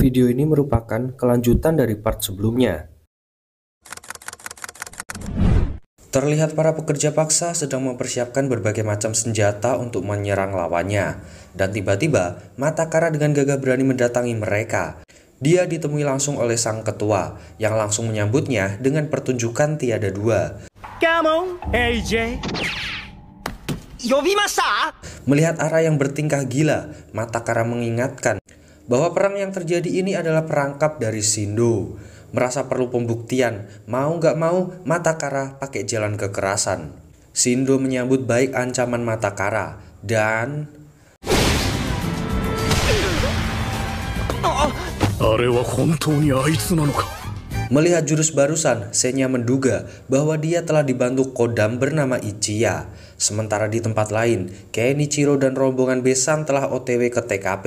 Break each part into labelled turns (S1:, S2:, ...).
S1: Video ini merupakan kelanjutan dari part sebelumnya. Terlihat para pekerja paksa sedang mempersiapkan berbagai macam senjata untuk menyerang lawannya. Dan tiba-tiba, Matakara dengan gagah berani mendatangi mereka. Dia ditemui langsung oleh sang ketua, yang langsung menyambutnya dengan pertunjukan tiada dua.
S2: Come on, AJ. Yobimashita?
S1: Melihat Ara yang bertingkah gila, Matakara mengingatkan bahwa perang yang terjadi ini adalah perangkap dari Shindo. Merasa perlu pembuktian, mau gak mau Matakara pakai jalan kekerasan. Shindo menyambut baik ancaman Matakara dan melihat jurus barusan, Senya menduga bahwa dia telah dibantu Kodam bernama Ichiya. Sementara di tempat lain, Kenichiro dan rombongan besan telah OTW ke TKP.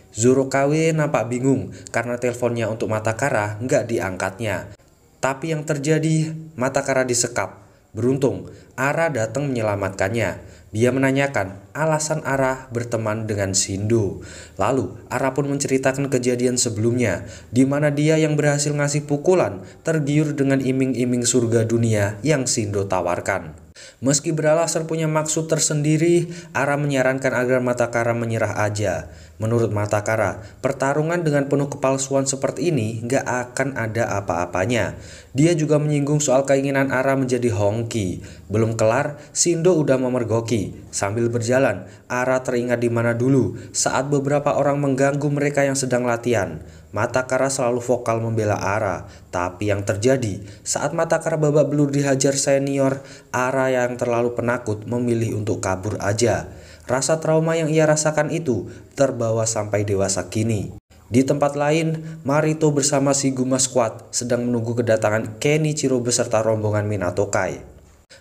S1: Zurokawe nampak bingung karena teleponnya untuk Matakara nggak diangkatnya. Tapi yang terjadi, Matakara disekap. Beruntung, Ara datang menyelamatkannya. Dia menanyakan alasan Ara berteman dengan Shindo. Lalu, Ara pun menceritakan kejadian sebelumnya, di mana dia yang berhasil ngasih pukulan tergiur dengan iming-iming surga dunia yang Shindo tawarkan. Meski beralasan punya maksud tersendiri, Ara menyarankan agar Matakara menyerah aja. Menurut Matakara, pertarungan dengan penuh kepalsuan seperti ini gak akan ada apa-apanya. Dia juga menyinggung soal keinginan Ara menjadi Hongki. Belum kelar, Shindo udah memergoki. Sambil berjalan, Ara teringat di mana dulu saat beberapa orang mengganggu mereka yang sedang latihan. Matakara selalu vokal membela Ara, tapi yang terjadi saat Matakara babak belur dihajar senior, Ara yang terlalu penakut memilih untuk kabur aja. Rasa trauma yang ia rasakan itu terbawa sampai dewasa kini. Di tempat lain, Marito bersama Shiguma Squad sedang menunggu kedatangan Kenichiro beserta rombongan Minato Kai.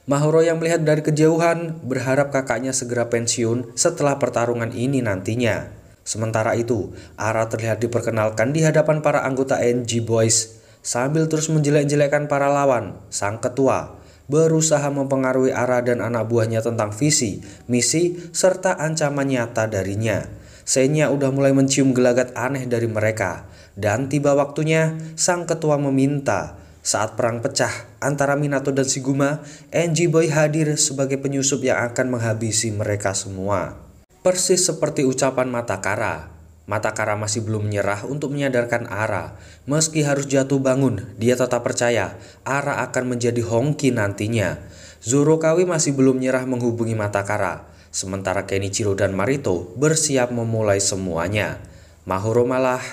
S1: Mahoro yang melihat dari kejauhan berharap kakaknya segera pensiun setelah pertarungan ini nantinya. Sementara itu, Ara terlihat diperkenalkan di hadapan para anggota NG Boys. Sambil terus menjelek-jelekan para lawan, sang ketua berusaha mempengaruhi Ara dan anak buahnya tentang visi, misi, serta ancaman nyata darinya. Senya udah mulai mencium gelagat aneh dari mereka. Dan tiba waktunya, sang ketua meminta saat perang pecah antara Minato dan Shiguma, NG Boy hadir sebagai penyusup yang akan menghabisi mereka semua. Persis seperti ucapan Matakara. Matakara masih belum menyerah untuk menyadarkan Ara. Meski harus jatuh bangun, dia tetap percaya Ara akan menjadi Hongki nantinya. Zurokawe masih belum menyerah menghubungi Matakara. Sementara Kenichiro dan Marito bersiap memulai semuanya. Mahoro malah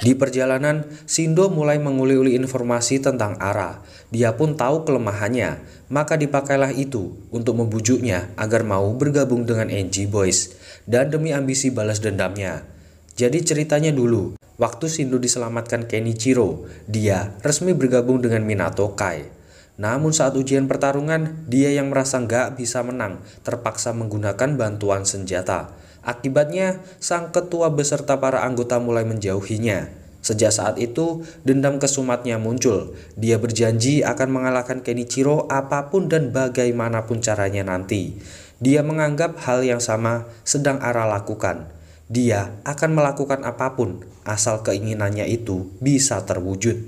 S1: di perjalanan, Shindo mulai menguli-uli informasi tentang Ara. Dia pun tahu kelemahannya, maka dipakailah itu untuk membujuknya agar mau bergabung dengan NG Boys dan demi ambisi balas dendamnya. Jadi ceritanya dulu, waktu Shindo diselamatkan Kenichiro, dia resmi bergabung dengan Minato Kai. Namun saat ujian pertarungan, dia yang merasa nggak bisa menang, terpaksa menggunakan bantuan senjata. Akibatnya, sang ketua beserta para anggota mulai menjauhinya. Sejak saat itu, dendam kesumatnya muncul. Dia berjanji akan mengalahkan Kenichiro apapun dan bagaimanapun caranya nanti. Dia menganggap hal yang sama sedang Ara lakukan. Dia akan melakukan apapun, asal keinginannya itu bisa terwujud.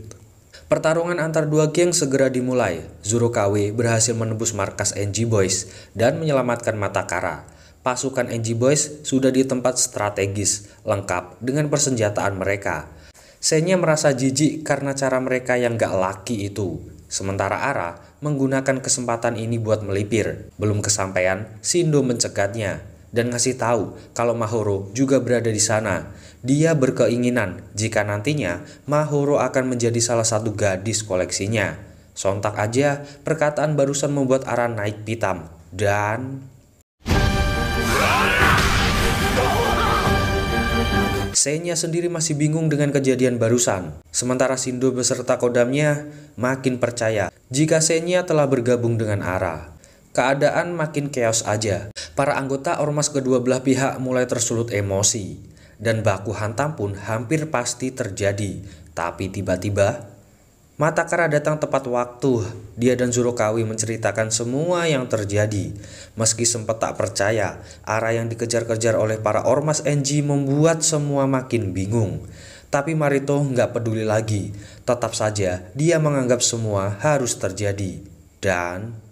S1: Pertarungan antar dua geng segera dimulai. Zurokawe berhasil menembus markas NG Boys dan menyelamatkan Matakara. Pasukan NG Boys sudah di tempat strategis, lengkap dengan persenjataan mereka. Senya merasa jijik karena cara mereka yang gak laki itu. Sementara Ara menggunakan kesempatan ini buat melipir. Belum kesampaian, Shindo mencegatnya dan ngasih tahu kalau Mahoro juga berada di sana. Dia berkeinginan jika nantinya Mahoro akan menjadi salah satu gadis koleksinya. Sontak aja, perkataan barusan membuat Ara naik pitam dan Senya sendiri masih bingung dengan kejadian barusan. Sementara Shindo beserta kodamnya makin percaya jika Senya telah bergabung dengan Ara. Keadaan makin chaos aja. Para anggota ormas kedua belah pihak mulai tersulut emosi. Dan baku hantam pun hampir pasti terjadi. Tapi tiba-tiba Matakara datang tepat waktu. Dia dan Zurokawi menceritakan semua yang terjadi. Meski sempat tak percaya, Ara yang dikejar-kejar oleh para ormas NG membuat semua makin bingung. Tapi Marito nggak peduli lagi. Tetap saja dia menganggap semua harus terjadi. Dan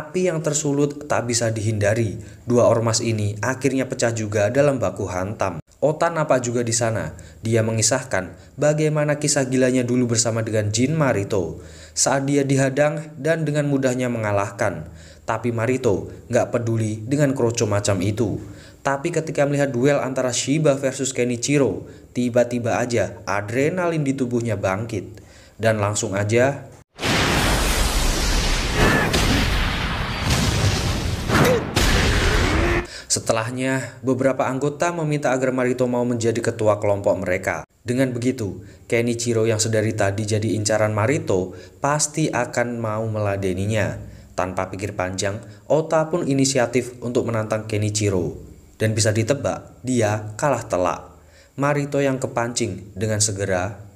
S1: api yang tersulut tak bisa dihindari. Dua ormas ini akhirnya pecah juga dalam baku hantam. Ota nampak juga di sana. Dia mengisahkan bagaimana kisah gilanya dulu bersama dengan Jin Marito saat dia dihadang dan dengan mudahnya mengalahkan. Tapi Marito nggak peduli dengan kroco macam itu. Tapi ketika melihat duel antara Shiba versus Kenichiro, tiba-tiba aja adrenalin di tubuhnya bangkit. Dan langsung aja setelahnya, beberapa anggota meminta agar Marito mau menjadi ketua kelompok mereka. Dengan begitu, Kenichiro yang sedari tadi jadi incaran Marito pasti akan mau meladeninya. Tanpa pikir panjang, Ota pun inisiatif untuk menantang Kenichiro. Dan bisa ditebak, dia kalah telak. Marito yang kepancing dengan segera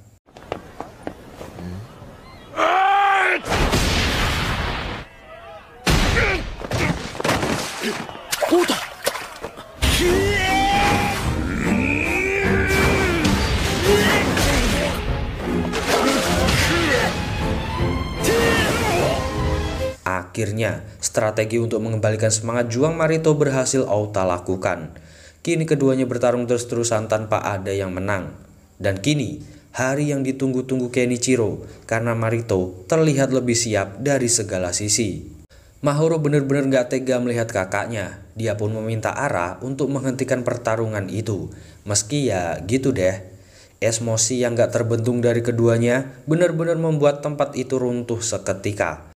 S1: akhirnya, strategi untuk mengembalikan semangat juang Marito berhasil Ota lakukan. Kini keduanya bertarung terus-terusan tanpa ada yang menang. Dan kini, hari yang ditunggu-tunggu Kenichiro karena Marito terlihat lebih siap dari segala sisi. Mahoro benar-benar gak tega melihat kakaknya. Dia pun meminta Ara untuk menghentikan pertarungan itu. Meski ya gitu deh. Emosi yang gak terbendung dari keduanya benar-benar membuat tempat itu runtuh seketika.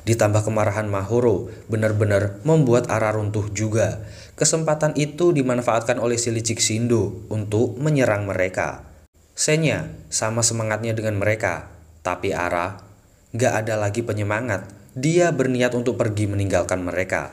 S1: Ditambah kemarahan Mahoro benar-benar membuat Ara runtuh juga. Kesempatan itu dimanfaatkan oleh si licik Shindo untuk menyerang mereka. Senya sama semangatnya dengan mereka, tapi Ara gak ada lagi penyemangat. Dia berniat untuk pergi meninggalkan mereka.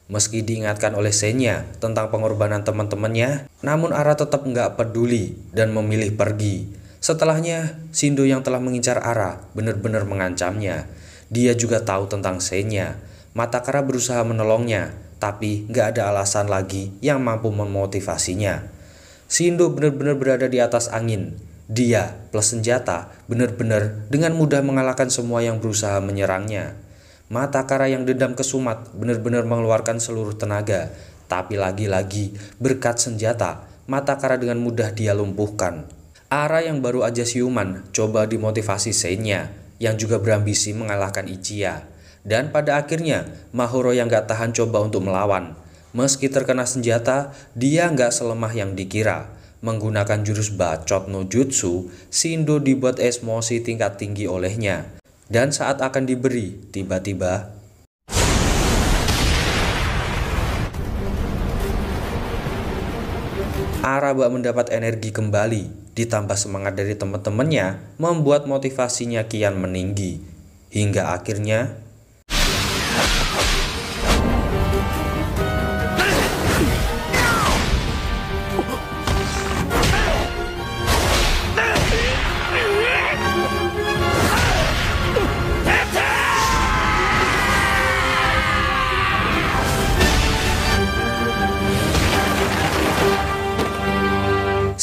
S1: Meski diingatkan oleh Senya tentang pengorbanan teman-temannya, namun Ara tetap gak peduli dan memilih pergi. Setelahnya, Shindo yang telah mengincar Ara benar-benar mengancamnya. Dia juga tahu tentang Senya. Matakara berusaha menolongnya, tapi gak ada alasan lagi yang mampu memotivasinya. Shindo benar-benar berada di atas angin. Dia plus senjata benar-benar dengan mudah mengalahkan semua yang berusaha menyerangnya. Matakara yang dendam kesumat benar-benar mengeluarkan seluruh tenaga. Tapi lagi-lagi berkat senjata, Matakara dengan mudah dia lumpuhkan. Ara yang baru aja siuman coba dimotivasi Senya yang juga berambisi mengalahkan Ichiya. Dan pada akhirnya Mahoro yang gak tahan coba untuk melawan. Meski terkena senjata, dia gak selemah yang dikira. Menggunakan jurus bacot no jutsu, Shindo dibuat emosi tingkat tinggi olehnya. Dan saat akan diberi, tiba-tiba Ara bak mendapat energi kembali. Ditambah semangat dari teman-temannya membuat motivasinya kian meninggi. Hingga akhirnya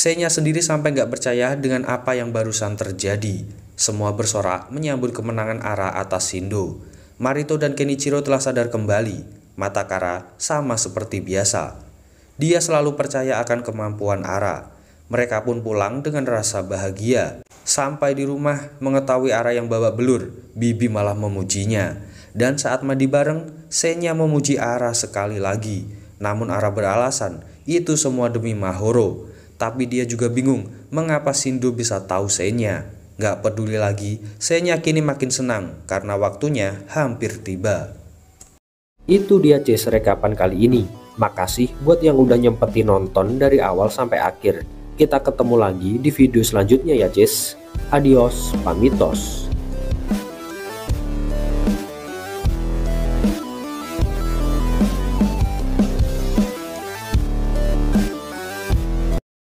S1: Senya sendiri sampai gak percaya dengan apa yang barusan terjadi. Semua bersorak menyambut kemenangan Ara atas Shindo. Marito dan Kenichiro telah sadar kembali. Matakara sama seperti biasa. Dia selalu percaya akan kemampuan Ara. Mereka pun pulang dengan rasa bahagia. Sampai di rumah mengetahui Ara yang babak belur, Bibi malah memujinya. Dan saat mandi bareng, Senya memuji Ara sekali lagi. Namun Ara beralasan, itu semua demi Mahoro. Tapi dia juga bingung mengapa Shindo bisa tahu Senya. Gak peduli lagi, Senya kini makin senang karena waktunya hampir tiba.
S3: Itu dia Jess rekapan kali ini. Makasih buat yang udah nyempetin nonton dari awal sampai akhir. Kita ketemu lagi di video selanjutnya ya Jess. Adios, pamitos.